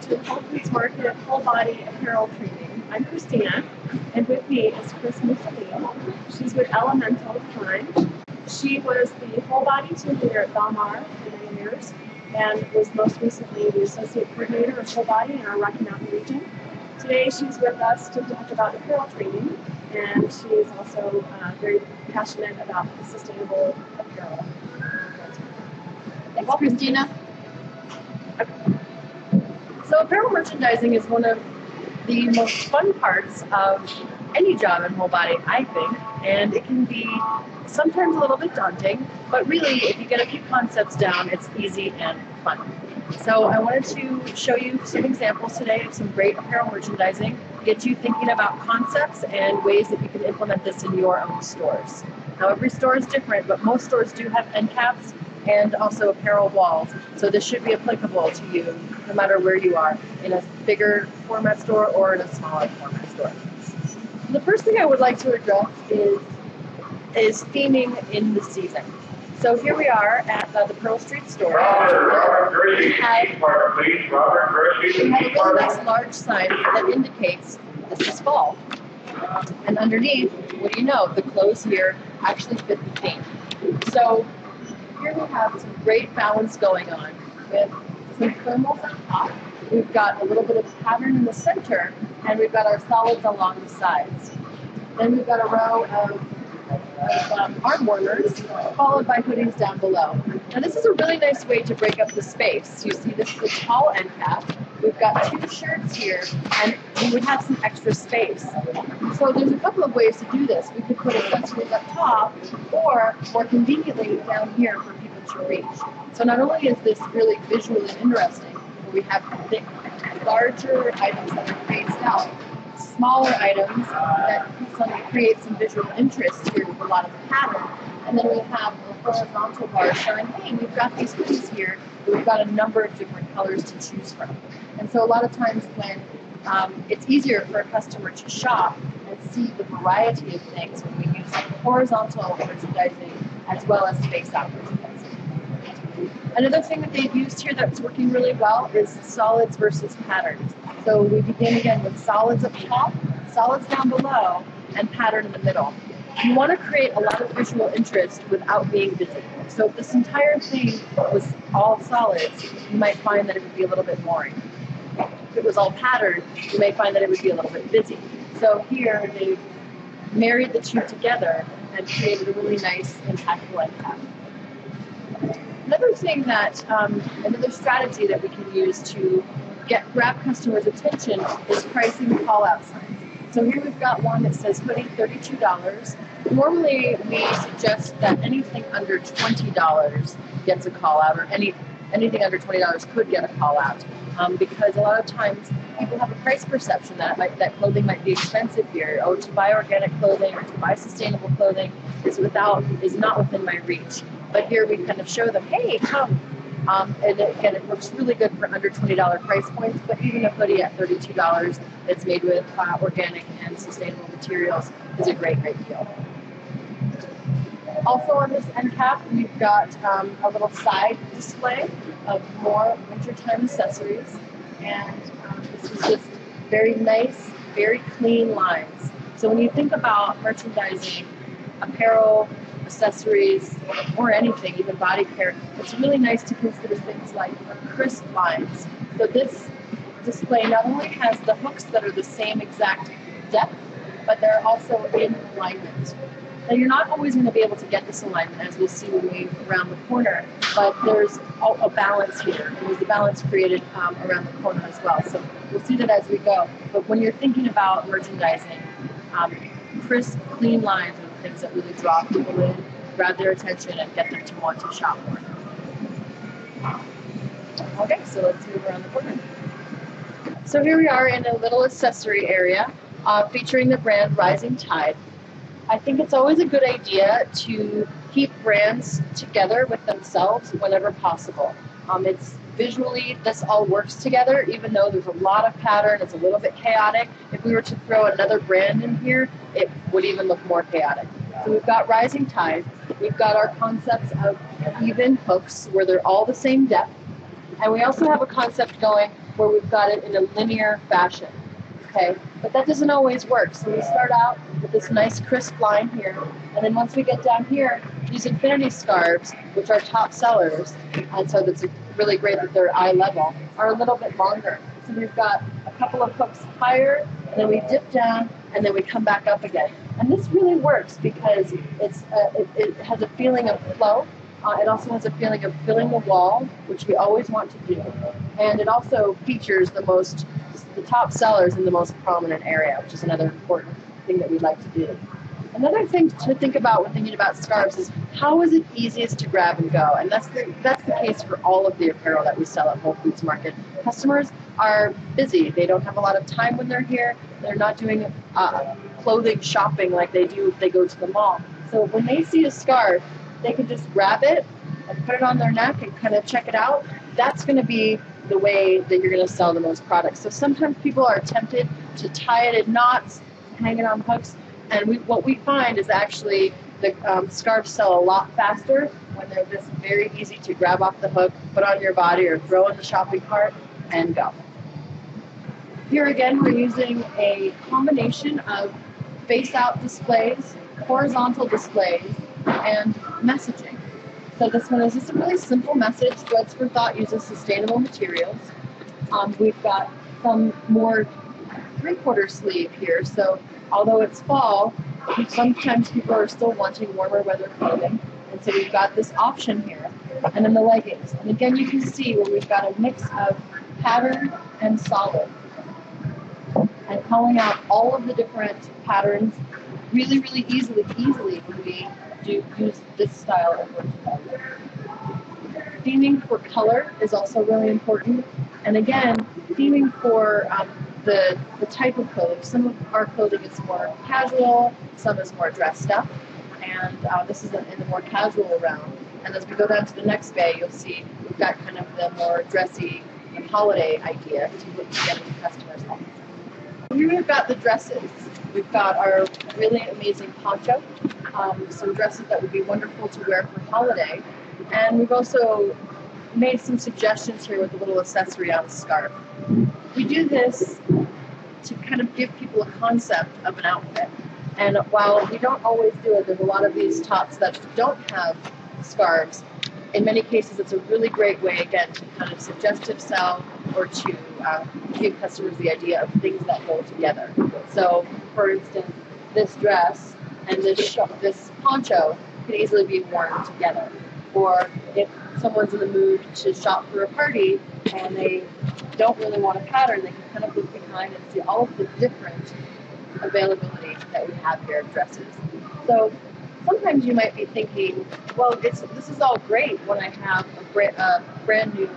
to Whole Foods Market Whole Body Apparel Training. I'm Christina, and with me is Mussoline. She's with Elemental Design. She was the Whole Body team leader at Belmar for many years, and was most recently the Associate Coordinator of Whole Body in our Rocky Mountain region. Today she's with us to talk about apparel training, and she is also very passionate about sustainable apparel. Thanks, Christina. So apparel merchandising is one of the most fun parts of any job in Whole Body, I think, and it can be sometimes a little bit daunting, but really if you get a few concepts down, it's easy and fun. So I wanted to show you some examples today of some great apparel merchandising, get you thinking about concepts and ways that you can implement this in your own stores. Now every store is different, but most stores do have end caps and also apparel walls. So this should be applicable to you no matter where you are, in a bigger format store or in a smaller format store. The first thing I would like to address is theming in the season. So here we are at the Pearl Street store. We have a really nice large sign that indicates this is fall. And underneath, what do you know, the clothes here actually fit the theme. So here we have some great balance going on with some thermals on top. We've got a little bit of pattern in the center, and we've got our solids along the sides. Then we've got a row of arm warmers, followed by hoodies down below. Now this is a really nice way to break up the space. You see this is a tall end cap. We've got two shirts here, and we would have some extra space. So there's a couple of ways to do this. We could put accessories up top, or more conveniently down here for people to reach. So not only is this really visually interesting, we have larger items that are spaced out, smaller items that create some visual interest here with a lot of pattern. And then we have a horizontal bar showing, hey, we've got these hoodies here, but we've got a number of different colors to choose from. And so a lot of times when it's easier for a customer to shop and see the variety of things when we use horizontal merchandising as well as space-out merchandising. Another thing that they've used here that's working really well is solids versus patterns. So we begin again with solids up top, solids down below, and pattern in the middle. You want to create a lot of visual interest without being busy. So if this entire thing was all solids, you might find that it would be a little bit boring. If it was all patterned, you may find that it would be a little bit busy. So here they've married the two together and created a really nice, impactful end cap. Another thing another strategy that we can use to grab customers' attention is pricing call-out signs. So here we've got one that says hoodie $32. Normally we suggest that anything under $20 gets a call-out, or anything under $20 could get a call-out, because a lot of times people have a price perception that clothing might be expensive here. Oh, to buy organic clothing or to buy sustainable clothing is not within my reach. But here we kind of show them, hey, come. And again, it works really good for under $20 price points, but even a hoodie at $32 that's made with organic and sustainable materials is a great, great deal. Also on this end cap, we've got a little side display of more wintertime accessories, and this is just very nice, very clean lines. So when you think about merchandising, apparel, accessories, or anything, even body care, it's really nice to consider things like crisp lines. So this display not only has the hooks that are the same exact depth, but they're also in alignment. Now you're not always going to be able to get this alignment, as we'll see when we round the corner, but there's a balance here, and there's a balance created around the corner as well. So we'll see that as we go. But when you're thinking about merchandising, crisp, clean lines are the things that really draw people in, grab their attention, and get them to want to shop more. Okay, so let's move around the corner. So here we are in a little accessory area featuring the brand Rising Tide. I think it's always a good idea to keep brands together with themselves whenever possible. It's visually, this all works together, even though there's a lot of pattern, it's a little bit chaotic. If we were to throw another brand in here, it would even look more chaotic. So we've got Rising Tide, we've got our concepts of even hooks where they're all the same depth, and we also have a concept going where we've got it in a linear fashion. Okay, but that doesn't always work. So we start out with this nice crisp line here, and then once we get down here, these infinity scarves, which are top sellers, and so that's really great that they're eye level, are a little bit longer. So we've got a couple of hooks higher, and then we dip down, and then we come back up again. And this really works because it has a feeling of flow. It also has a feeling of filling the wall, which we always want to do. And it also features the top sellers in the most prominent area, which is another important thing that we like to do. Another thing to think about when thinking about scarves is how is it easiest to grab and go? And that's the case for all of the apparel that we sell at Whole Foods Market. Customers are busy. They don't have a lot of time when they're here. They're not doing clothing shopping like they do if they go to the mall. So when they see a scarf, they can just grab it and put it on their neck and kind of check it out. That's going to be the way that you're going to sell the most products. So sometimes people are tempted to tie it in knots, hang it on hooks, and what we find is actually the scarves sell a lot faster when they're just very easy to grab off the hook, put on your body, or throw in the shopping cart and go. Here again, we're using a combination of face-out displays, horizontal displays, and messaging. So this one is just a really simple message. Threads for Thought uses sustainable materials. We've got some more three-quarter sleeve here. So although it's fall, sometimes people are still wanting warmer weather clothing. And so we've got this option here. And then the leggings. And again, you can see where we've got a mix of pattern and solid. And calling out all of the different patterns really, really easily when we use this style of merchandise. Theming for color is also really important. And again, theming for the type of clothing. Some of our clothing is more casual, some is more dressed up, and this is in the more casual realm. And as we go down to the next bay, you'll see we've got kind of the more dressy and holiday idea to get into customers' homes. Here we've got the dresses. We've got our really amazing poncho, some dresses that would be wonderful to wear for holiday. And we've also made some suggestions here with a little accessory on a scarf. We do this to kind of give people a concept of an outfit. And while we don't always do it, there's a lot of these tops that don't have scarves. In many cases, it's a really great way, again, to kind of suggestive sell or to give customers the idea of things that go together. So, for instance, this dress and this poncho can easily be worn together. Or if someone's in the mood to shop for a party and they don't really want a pattern, they can kind of look behind and see all of the different availability that we have here of dresses. So sometimes you might be thinking, well, this is all great when I have a brand new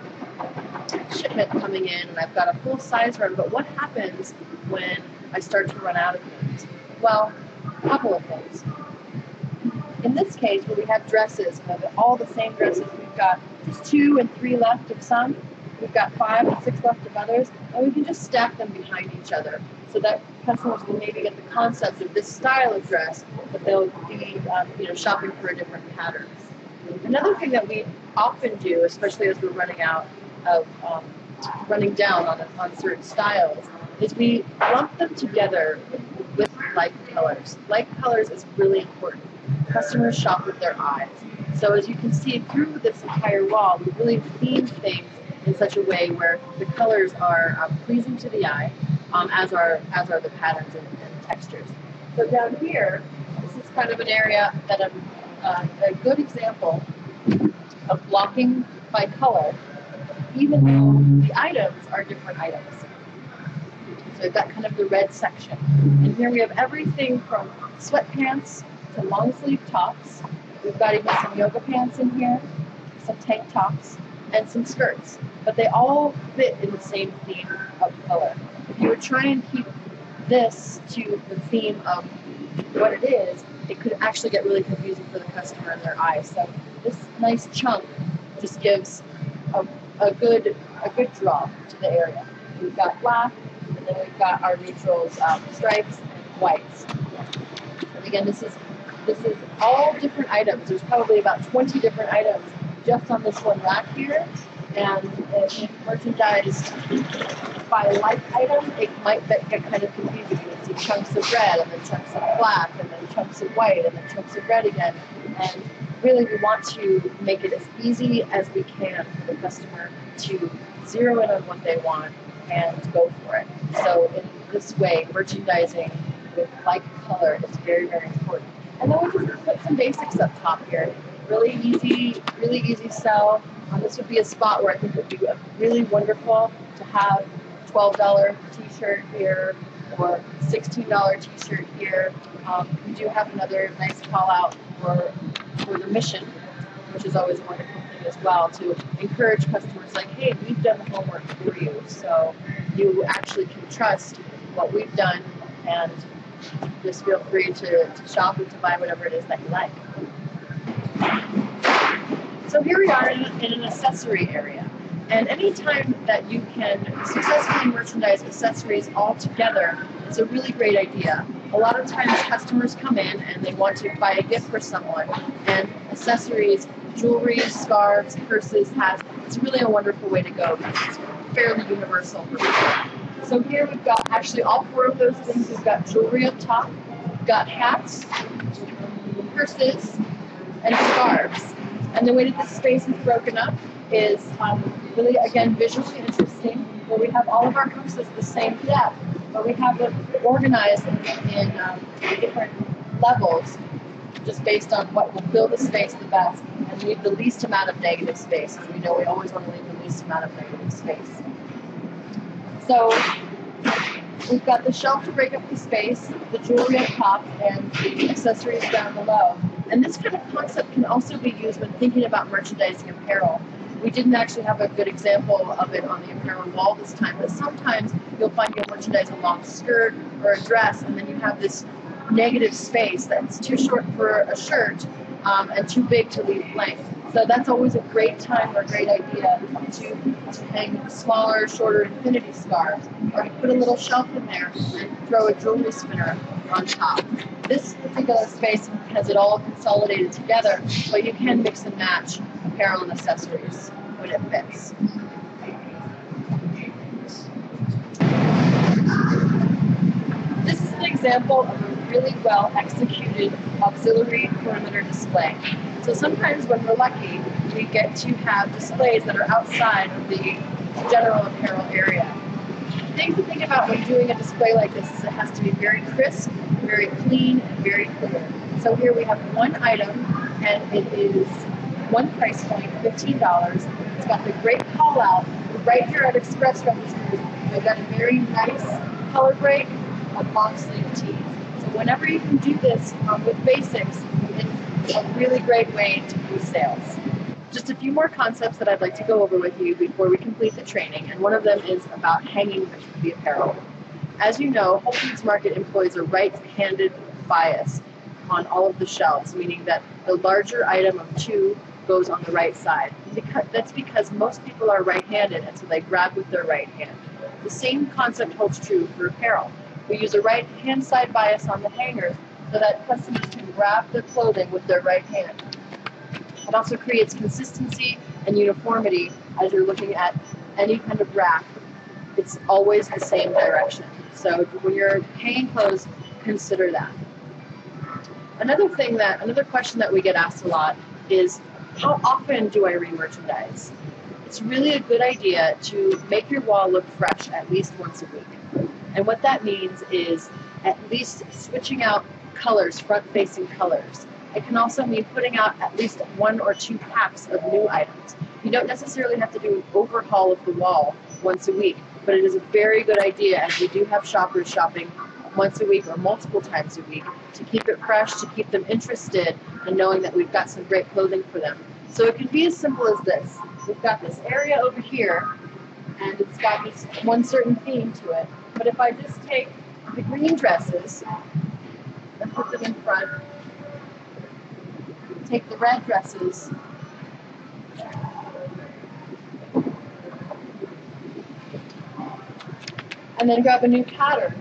shipment coming in and I've got a full size run, but what happens when I start to run out of things? Well, a couple of things. In this case, where we have dresses, all the same dresses, we've got just 2 and 3 left of some, we've got 5 and 6 left of others, and we can just stack them behind each other so that customers will maybe get the concept of this style of dress, but they'll be shopping for different patterns. Another thing that we often do, especially as we're running down on certain styles, is we lump them together with like colors. Like colors is really important. Customers shop with their eyes. So as you can see through this entire wall, we really themed things in such a way where the colors are pleasing to the eye, as are the patterns and textures. So down here, this is kind of an area that a good example of blocking by color, even though the items are different items. So we've got kind of the red section. And here we have everything from sweatpants to long sleeve tops. We've got even some yoga pants in here, some tank tops, and some skirts. But they all fit in the same theme of color. If you would try and keep this to the theme of what it is, it could actually get really confusing for the customer and their eyes. So this nice chunk just gives a good draw to the area. We've got black, and then we've got our neutrals, stripes, and whites. And again, this is all different items. There's probably about 20 different items just on this one rack here, And if merchandised by like item, it might get kind of confusing. You see chunks of red, and then chunks of black, and then chunks of white, and then chunks of red again. And really, we want to make it as easy as we can for the customer to zero in on what they want and go for it. So in this way, merchandising with like color is very, very important. And then we just put some basics up top here. Really easy sell. This would be a spot where I think it would be really wonderful to have $12 t-shirt here or $16 t-shirt here. We do have another nice call out for the mission, which is always a wonderful thing as well, to encourage customers like, hey, we've done the homework for you, so you actually can trust what we've done, and just feel free to shop and to buy whatever it is that you like. So here we are in an accessory area. And anytime that you can successfully merchandise accessories all together, it's a really great idea. A lot of times customers come in and they want to buy a gift for someone, and accessories, jewelry, scarves, purses, hats, it's really a wonderful way to go because it's fairly universal for people. So here we've got actually all four of those things. We've got jewelry up top, we've got hats, purses, and scarves. And the way that this space is broken up is really, again, visually interesting, where we have all of our purses the same depth, but we have them organized in different levels, just based on what will fill the space the best and leave the least amount of negative space. As we know, we always want to leave the least amount of negative space. So we've got the shelf to break up the space, the jewelry up top, and the accessories down below. And this kind of concept can also be used when thinking about merchandising apparel. We didn't actually have a good example of it on the apparel wall this time, but sometimes you'll find you'll merchandise a long skirt or a dress, and then you have this negative space that's too short for a shirt and too big to leave blank. So that's always a great time or a great idea to hang smaller, shorter infinity scarves, or to put a little shelf in there and throw a jewelry spinner on top. This particular space has it all consolidated together, but you can mix and match apparel and accessories when it fits. This is an example of a really well executed auxiliary perimeter display. So sometimes when we're lucky, we get to have displays that are outside of the general apparel area. The thing to think about when doing a display like this is it has to be very crisp, very clean, and very clear. So here we have one item, and it is one price point, $15. It's got the great call out right here at Express Registers. They've got a very nice color break of long sleeve tees. So whenever you can do this with basics, it's a really great way to boost sales. Just a few more concepts that I'd like to go over with you before we complete the training, and one of them is about hanging the apparel. As you know, Whole Foods Market employs a right-handed bias on all of the shelves, meaning that the larger item of two goes on the right side. That's because most people are right-handed, and so they grab with their right hand. The same concept holds true for apparel. We use a right-hand side bias on the hangers so that customers can grab their clothing with their right hand. It also creates consistency and uniformity as you're looking at any kind of rack. It's always the same direction. So when you're hanging clothes, consider that. Another question that we get asked a lot is, how often do I re-merchandise? It's really a good idea to make your wall look fresh at least once a week. And what that means is at least switching out colors, front-facing colors. It can also mean putting out at least 1 or 2 packs of new items. You don't necessarily have to do an overhaul of the wall once a week, but it is a very good idea, as we do have shoppers shopping once a week or multiple times a week, to keep it fresh, to keep them interested, and knowing that we've got some great clothing for them. So it can be as simple as this. We've got this area over here, and it's got this one certain theme to it. But if I just take the green dresses and put them in front, take the red dresses and then grab a new pattern.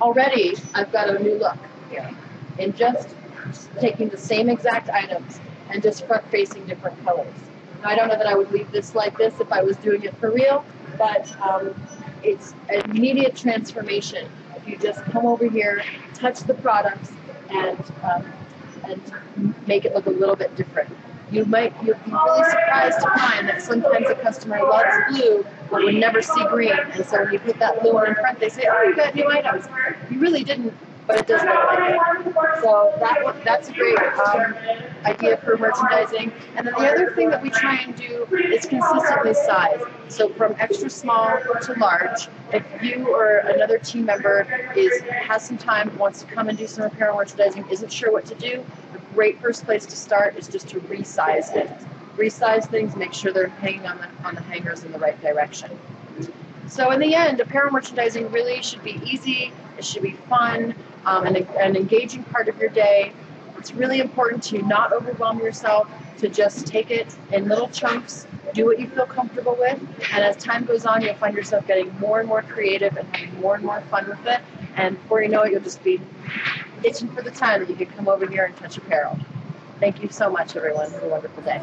already I've got a new look here. And just taking the same exact items and just front-facing different colors. Now, I don't know that I would leave this like this if I was doing it for real, but it's an immediate transformation. If you just come over here, touch the products, and make it look a little bit different. You'll be really surprised to find that sometimes a customer loves blue but would never see green. And so when you put that blue one in front, they say, oh, you got new items. You really didn't, but it does look like it. So that's a great idea for merchandising. And then the other thing that we try and do is consistently size. So from extra small to large, if you or another team member has some time, wants to come and do some apparel merchandising, isn't sure what to do, a great first place to start is just to resize it. Resize things, make sure they're hanging on the hangers in the right direction. So in the end, apparel merchandising really should be easy, it should be fun, an engaging part of your day. It's really important to not overwhelm yourself, to just take it in little chunks, do what you feel comfortable with, and as time goes on, you'll find yourself getting more and more creative and having more and more fun with it, and before you know it, you'll just be itching for the time that you can come over here and touch apparel. Thank you so much, everyone. Have a wonderful day.